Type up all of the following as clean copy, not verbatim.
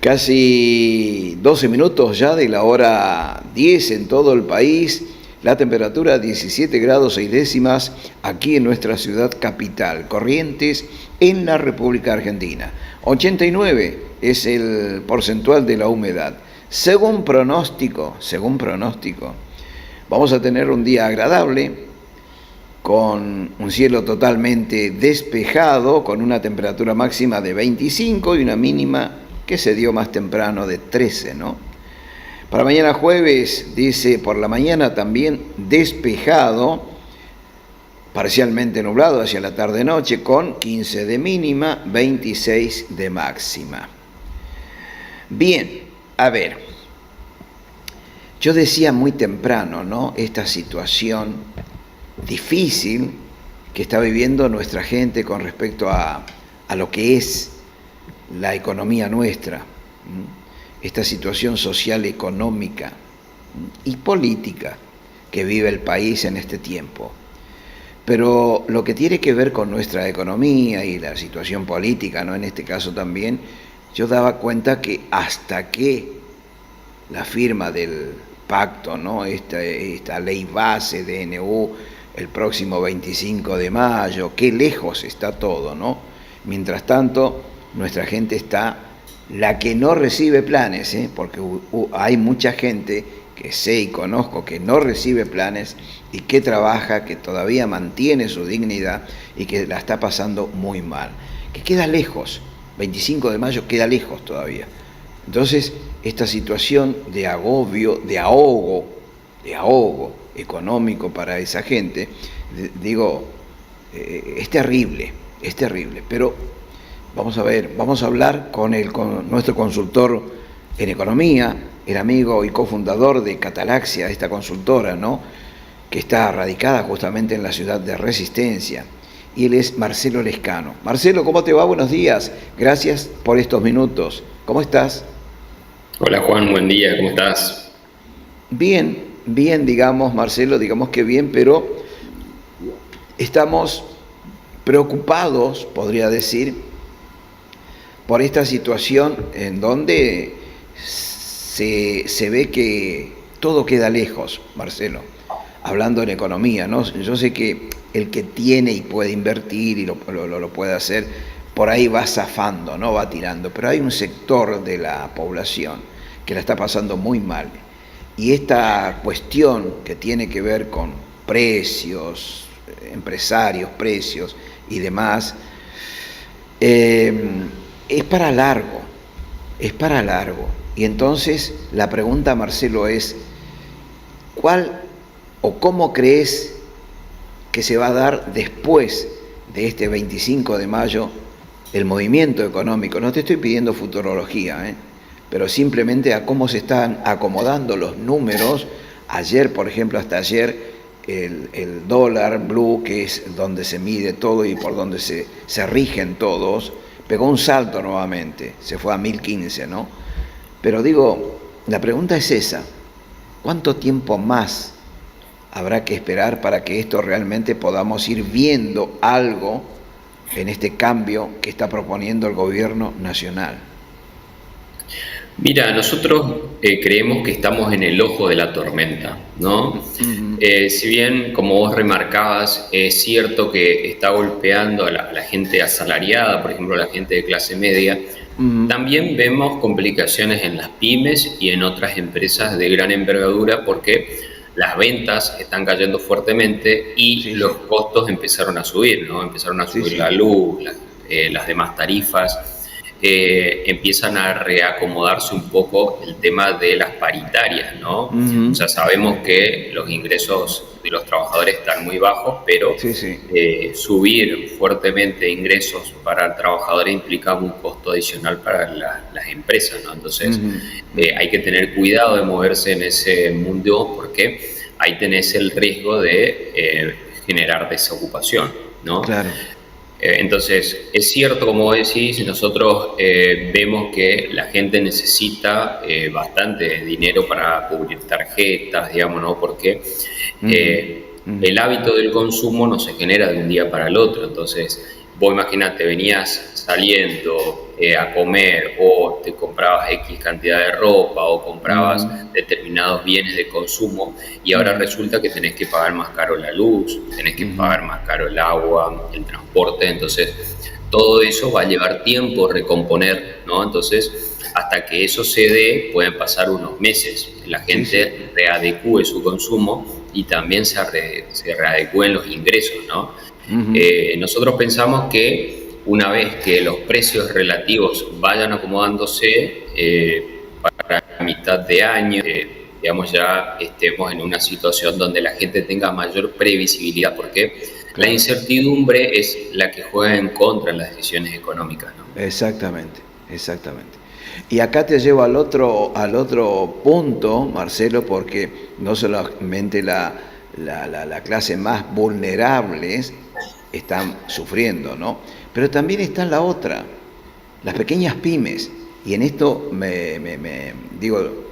Casi 12 minutos ya de la hora 10 en todo el país. La temperatura 17 grados 6 décimas aquí en nuestra ciudad capital, Corrientes, en la República Argentina. 89 es el porcentual de la humedad. Según pronóstico, vamos a tener un día agradable, con un cielo totalmente despejado, con una temperatura máxima de 25 y una mínima que se dio más temprano de 13, ¿no? Para mañana jueves, dice, por la mañana también despejado, parcialmente nublado hacia la tarde-noche, con 15 de mínima, 26 de máxima. Bien, a ver, yo decía muy temprano, ¿no?, esta situación difícil que está viviendo nuestra gente con respecto a lo que es la economía nuestra, esta situación social, económica y política que vive el país en este tiempo. Pero lo que tiene que ver con nuestra economía y la situación política, ¿no?, en este caso también, yo daba cuenta que hasta que la firma del pacto, ¿no?, esta ley base de DNU, el próximo 25 de mayo, qué lejos está todo, ¿no? Mientras tanto, nuestra gente está, la que no recibe planes, porque hay mucha gente que sé y conozco que no recibe planes y que trabaja, que todavía mantiene su dignidad y que la está pasando muy mal, que queda lejos, 25 de mayo queda lejos todavía. Entonces, esta situación de agobio, de ahogo económico para esa gente, digo, es terrible, pero vamos a ver, vamos a hablar con nuestro consultor en economía, el amigo y cofundador de Catalaxia, esta consultora, ¿no?, que está radicada justamente en la ciudad de Resistencia, y él es Marcelo Lescano. Marcelo, ¿cómo te va? Buenos días, gracias por estos minutos. ¿Cómo estás? Hola Juan, buen día, ¿cómo estás? Bien, digamos, Marcelo, digamos que bien, pero estamos preocupados, podría decir, por esta situación en donde se ve que todo queda lejos, Marcelo, hablando en economía, ¿no? Yo sé que el que tiene y puede invertir y lo puede hacer, por ahí va zafando, ¿no?, va tirando, pero hay un sector de la población que la está pasando muy mal. Y esta cuestión que tiene que ver con precios, empresarios, precios y demás, es para largo. Y entonces la pregunta, Marcelo, es ¿cuál o cómo crees que se va a dar después de este 25 de mayo el movimiento económico? No te estoy pidiendo futurología, pero simplemente a cómo se están acomodando los números. Ayer, por ejemplo, hasta ayer, el dólar blue, que es donde se mide todo y por donde se rigen todos, pegó un salto nuevamente, se fue a 1015, ¿no? Pero digo, la pregunta es esa, ¿cuánto tiempo más habrá que esperar para que esto realmente podamos ir viendo algo en este cambio que está proponiendo el gobierno nacional? Mira, nosotros creemos que estamos en el ojo de la tormenta, ¿no? Si bien, como vos remarcabas, es cierto que está golpeando a la gente asalariada, por ejemplo, a la gente de clase media, también vemos complicaciones en las pymes y en otras empresas de gran envergadura porque las ventas están cayendo fuertemente y Sí, los sí. costos empezaron a subir, ¿no? Empezaron a Sí, subir sí. la luz, las demás tarifas. Empiezan a reacomodarse un poco el tema de las paritarias, ¿no? O sea, sabemos que los ingresos de los trabajadores están muy bajos, pero Sí, sí. subir fuertemente ingresos para el trabajador implica un costo adicional para las empresas, ¿no? Entonces, hay que tener cuidado de moverse en ese mundo porque ahí tenés el riesgo de generar desocupación, ¿no? Claro. Entonces, es cierto, como decís, nosotros vemos que la gente necesita bastante dinero para cubrir tarjetas, digamos, ¿no? Porque el hábito del consumo no se genera de un día para el otro. Entonces, vos imaginate, venías saliendo a comer o te comprabas X cantidad de ropa o comprabas determinados bienes de consumo y ahora resulta que tenés que pagar más caro la luz, tenés que pagar más caro el agua, el transporte, entonces todo eso va a llevar tiempo recomponer, ¿no? Entonces, hasta que eso se dé, pueden pasar unos meses, la gente readecúe su consumo y también se readecúen los ingresos, ¿no? Nosotros pensamos que una vez que los precios relativos vayan acomodándose, para mitad de año, digamos ya estemos en una situación donde la gente tenga mayor previsibilidad, porque la incertidumbre es la que juega en contra en las decisiones económicas, ¿no? Exactamente. Y acá te llevo al otro punto, Marcelo, porque no solamente la clase más vulnerables están sufriendo, ¿no? Pero también está la otra, las pequeñas pymes. Y en esto digo,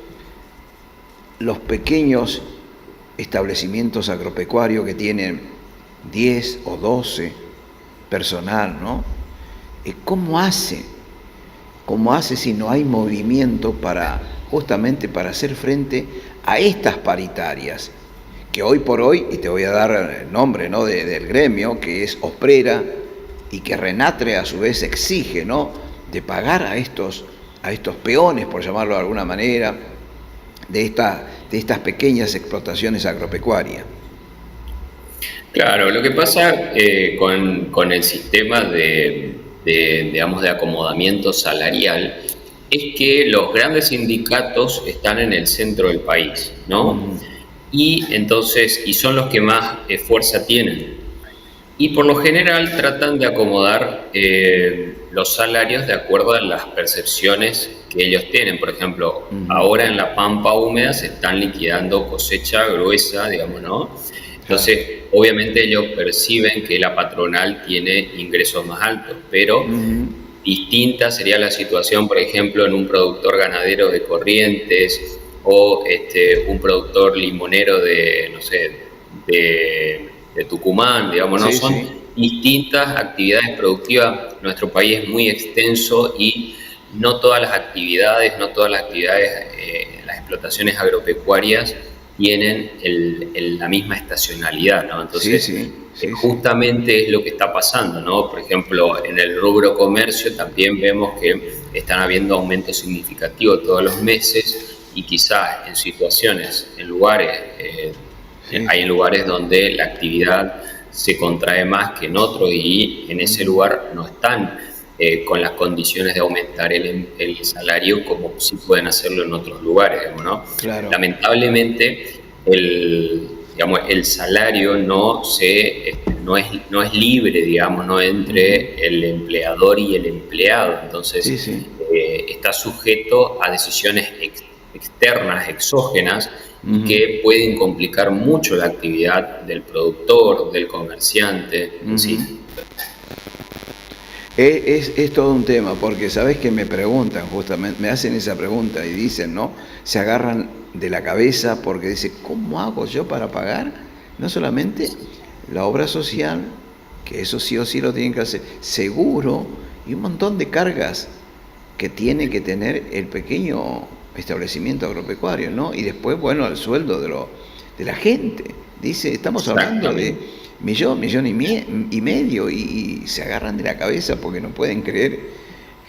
los pequeños establecimientos agropecuarios que tienen 10 o 12 personal, ¿no? ¿Cómo hace si no hay movimiento justamente para hacer frente a estas paritarias? Que hoy por hoy, y te voy a dar el nombre, ¿no?, del gremio, que es Osprera, y que Renatre a su vez exige, ¿no?, de pagar a estos peones, por llamarlo de alguna manera, de estas pequeñas explotaciones agropecuarias. Claro, lo que pasa con el sistema digamos, de acomodamiento salarial es que los grandes sindicatos están en el centro del país, ¿no? Y entonces, son los que más fuerza tienen. Y por lo general tratan de acomodar los salarios de acuerdo a las percepciones que ellos tienen. Por ejemplo, ahora en la pampa húmeda se están liquidando cosecha gruesa, digamos, ¿no? Entonces, obviamente ellos perciben que la patronal tiene ingresos más altos, pero distinta sería la situación, por ejemplo, en un productor ganadero de Corrientes o un productor limonero de, no sé, de Tucumán, digamos, ¿no? Son distintas actividades productivas. Nuestro país es muy extenso y no todas las actividades, las explotaciones agropecuarias tienen la misma estacionalidad, ¿no? Entonces, justamente es lo que está pasando, ¿no? Por ejemplo, en el rubro comercio también vemos que están habiendo aumentos significativos todos los meses y quizás en situaciones, hay lugares donde la actividad se contrae más que en otros y en ese lugar no están con las condiciones de aumentar el salario como sí pueden hacerlo en otros lugares, ¿no? Claro. Lamentablemente el salario no es libre, digamos, ¿no?, entre el empleador y el empleado. Entonces está sujeto a decisiones externas, exógenas, y que pueden complicar mucho la actividad del productor, del comerciante, en sí. Es todo un tema, porque sabes que me preguntan justamente, me hacen esa pregunta y dicen, ¿no? Se agarran de la cabeza porque dicen, ¿cómo hago yo para pagar? No solamente la obra social, que eso sí o sí lo tienen que hacer, seguro y un montón de cargas que tiene que tener el pequeño establecimiento agropecuario, ¿no? Y después, bueno, el sueldo de la gente. Dice, estamos hablando de millón y medio, y se agarran de la cabeza porque no pueden creer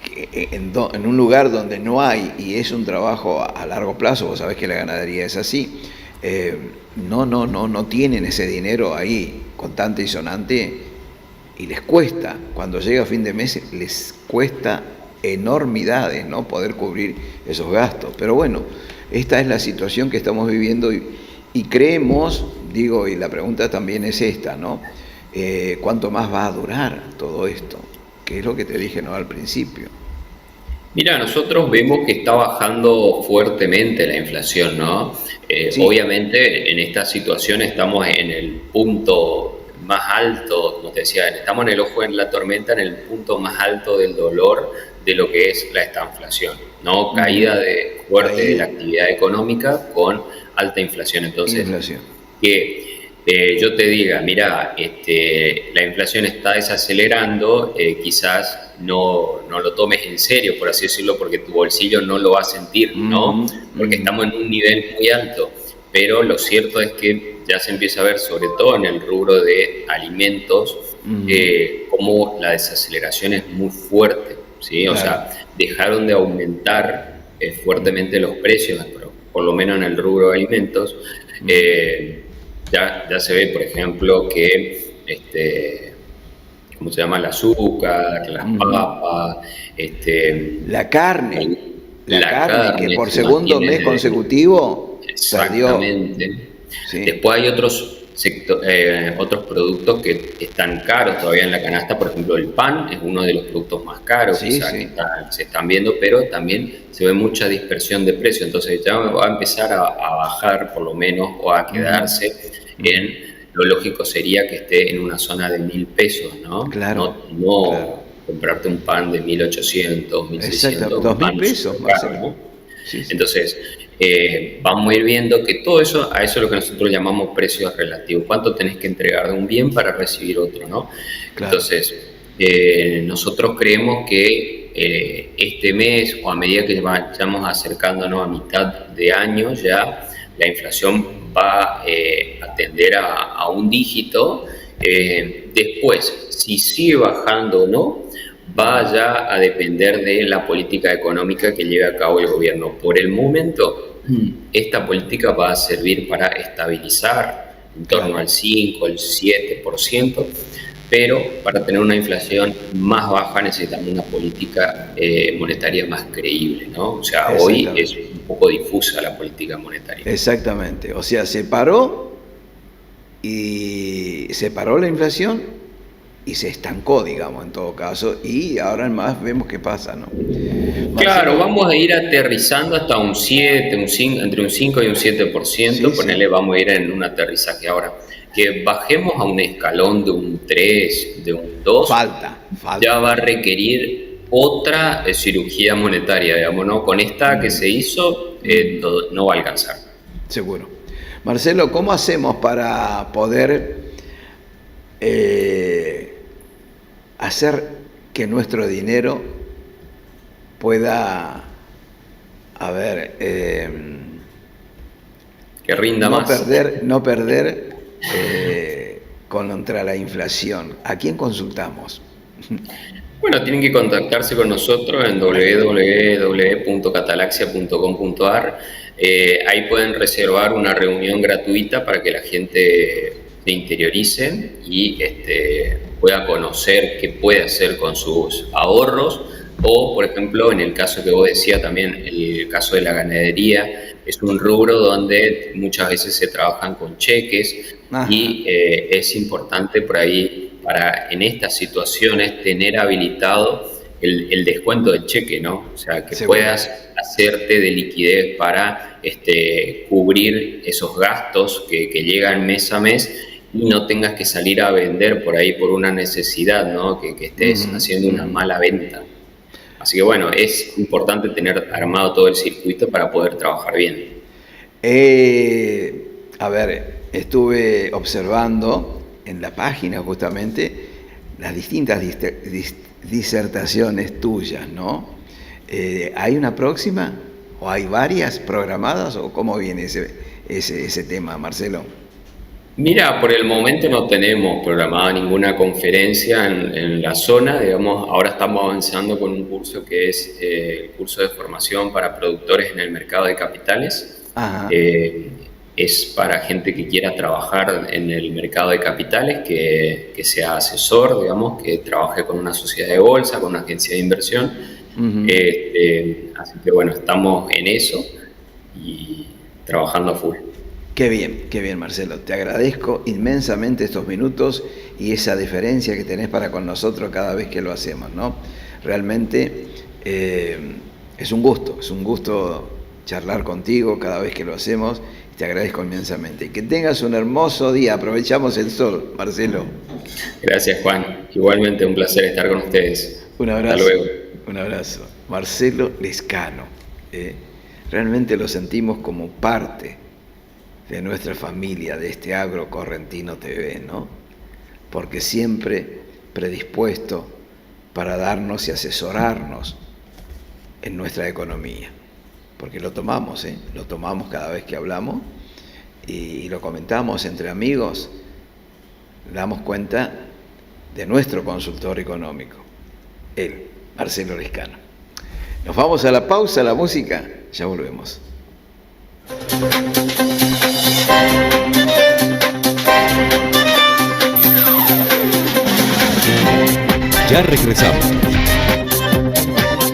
que en un lugar donde no hay, y es un trabajo a largo plazo, vos sabés que la ganadería es así, no tienen ese dinero ahí contante y sonante, y les cuesta, cuando llega fin de mes, les cuesta enormidades, ¿no?, poder cubrir esos gastos. Pero bueno, esta es la situación que estamos viviendo y creemos, digo, y la pregunta también es esta, ¿no? ¿Cuánto más va a durar todo esto? Que es lo que te dije, ¿no?, al principio. Mira, nosotros vemos que está bajando fuertemente la inflación, ¿no? Obviamente en esta situación estamos en el punto más alto, como te decía, estamos en el ojo en la tormenta, en el punto más alto del dolor de lo que es la estanflación, ¿no? Caída fuerte de la actividad económica con alta inflación. Entonces, que yo te diga, mira, la inflación está desacelerando, quizás no lo tomes en serio, por así decirlo, porque tu bolsillo no lo va a sentir, ¿no? Porque estamos en un nivel muy alto. Pero lo cierto es que ya se empieza a ver, sobre todo en el rubro de alimentos, como la desaceleración es muy fuerte, ¿sí? Claro. O sea, dejaron de aumentar fuertemente los precios, por lo menos en el rubro de alimentos. Ya se ve, por ejemplo, que ¿cómo se llama? El azúcar, las papas, La carne, la que carne por se segundo mantiene mes consecutivo perdió. exactamente. Sí, Después hay otros productos que están caros todavía en la canasta, por ejemplo el pan es uno de los productos más caros sí, quizás que sí. se están viendo, pero también se ve mucha dispersión de precios, entonces ya va a empezar a bajar por lo menos o a quedarse en, lo lógico sería que esté en una zona de 1.000 pesos, ¿no? Claro, No claro. comprarte un pan de 1.800, Exacto, 1.600, un 2.000 pan pesos, súper caro, Marcelo. ¿no? Sí, sí. Entonces, vamos a ir viendo que todo eso, a eso es lo que nosotros llamamos precios relativos. ¿Cuánto tenés que entregar de un bien para recibir otro, no? Claro. Entonces, nosotros creemos que este mes o a medida que vayamos acercándonos a mitad de año ya, la inflación va a tender a un dígito. Después, si sigue bajando o no, va ya a depender de la política económica que lleve a cabo el gobierno. Por el momento, esta política va a servir para estabilizar en torno Claro. al 5, al 7%, pero para tener una inflación más baja necesitamos una política monetaria más creíble, ¿no? O sea, hoy es Exactamente. un poco difusa la política monetaria. Exactamente. O sea, se paró la inflación y se estancó, digamos, en todo caso, y ahora más vemos qué pasa, ¿no? Claro, Marcelo, vamos a ir aterrizando hasta un 7, entre un 5 y un 7%, sí, sí, ponele, vamos a ir en un aterrizaje ahora. Que bajemos a un escalón de un 3, de un 2, ya falta. va a requerir otra cirugía monetaria, digamos, ¿no? Con esta que se hizo, no va a alcanzar. Seguro. Marcelo, ¿cómo hacemos para poder hacer que nuestro dinero pueda, a ver, Que rinda más. no perder contra la inflación? ¿A quién consultamos? Bueno, tienen que contactarse con nosotros en www.catalaxia.com.ar. Ahí pueden reservar una reunión gratuita para que la gente se interiorice y pueda conocer qué puede hacer con sus ahorros. O, por ejemplo, en el caso que vos decías también, el caso de la ganadería, es un rubro donde muchas veces se trabajan con cheques. Ajá. Y es importante por ahí para en estas situaciones tener habilitado el descuento del cheque, ¿no? O sea, que Seguro. puedas hacerte de liquidez para cubrir esos gastos que llegan mes a mes y no tengas que salir a vender por ahí por una necesidad, ¿no? Que estés haciendo una mala venta. Así que bueno, es importante tener armado todo el circuito para poder trabajar bien. A ver, estuve observando en la página justamente las distintas disertaciones tuyas, ¿no? ¿Hay una próxima? ¿O hay varias programadas? ¿O cómo viene ese tema, Marcelo? Mira, por el momento no tenemos programada ninguna conferencia en la zona, digamos, ahora estamos avanzando con un curso que es el curso de formación para productores en el mercado de capitales. Ajá. Es para gente que quiera trabajar en el mercado de capitales, que sea asesor, digamos, que trabaje con una sociedad de bolsa, con una agencia de inversión. Así que bueno, estamos en eso y trabajando a full. Qué bien, Marcelo. Te agradezco inmensamente estos minutos y esa deferencia que tenés para con nosotros cada vez que lo hacemos, ¿no? Realmente es un gusto charlar contigo cada vez que lo hacemos. Te agradezco inmensamente. Que tengas un hermoso día. Aprovechamos el sol, Marcelo. Gracias, Juan. Igualmente un placer estar con ustedes. Un abrazo. Hasta luego. Un abrazo. Marcelo Lescano. Realmente lo sentimos como parte de nuestra familia, de este Agro Correntino TV, ¿no? Porque siempre predispuesto para darnos y asesorarnos en nuestra economía. Porque lo tomamos, lo tomamos cada vez que hablamos y lo comentamos entre amigos, damos cuenta de nuestro consultor económico, él, Marcelo Lescano. Nos vamos a la pausa, la música, ya volvemos. Ya regresamos.